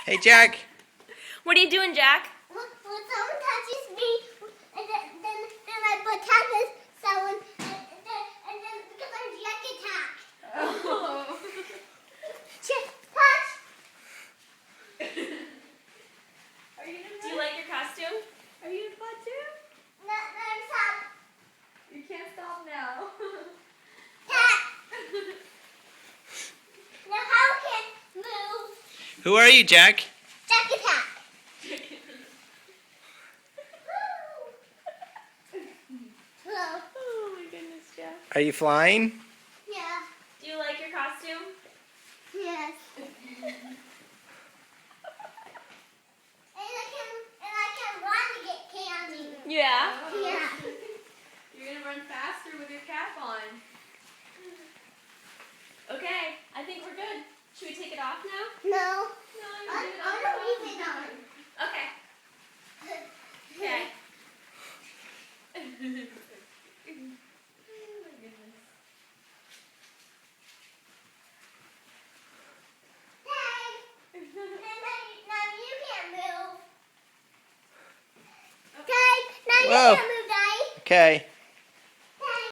Hey, Jack. What are you doing, Jack? When someone touches me, and then I put tappers, someone, and then because I'm Jack attack. Oh. Touch. Do you like your costume? Are you in fun too? No, stop. You can't stop now. Tap. Now how can move? Who are you, Jack? Jack attack. Hello. Oh my goodness, Jack. Are you flying? Yeah. Do you like your costume? Yes. And I can run to get candy. Yeah. Yeah. You're gonna run faster with your cap on. Okay, I think we're good. Should we take it off now? No. No, I don't leave it on. Okay. Okay. Oh my goodness. Dad. Now you can't move. Okay. Now you Whoa. can't move, Daddy. Okay.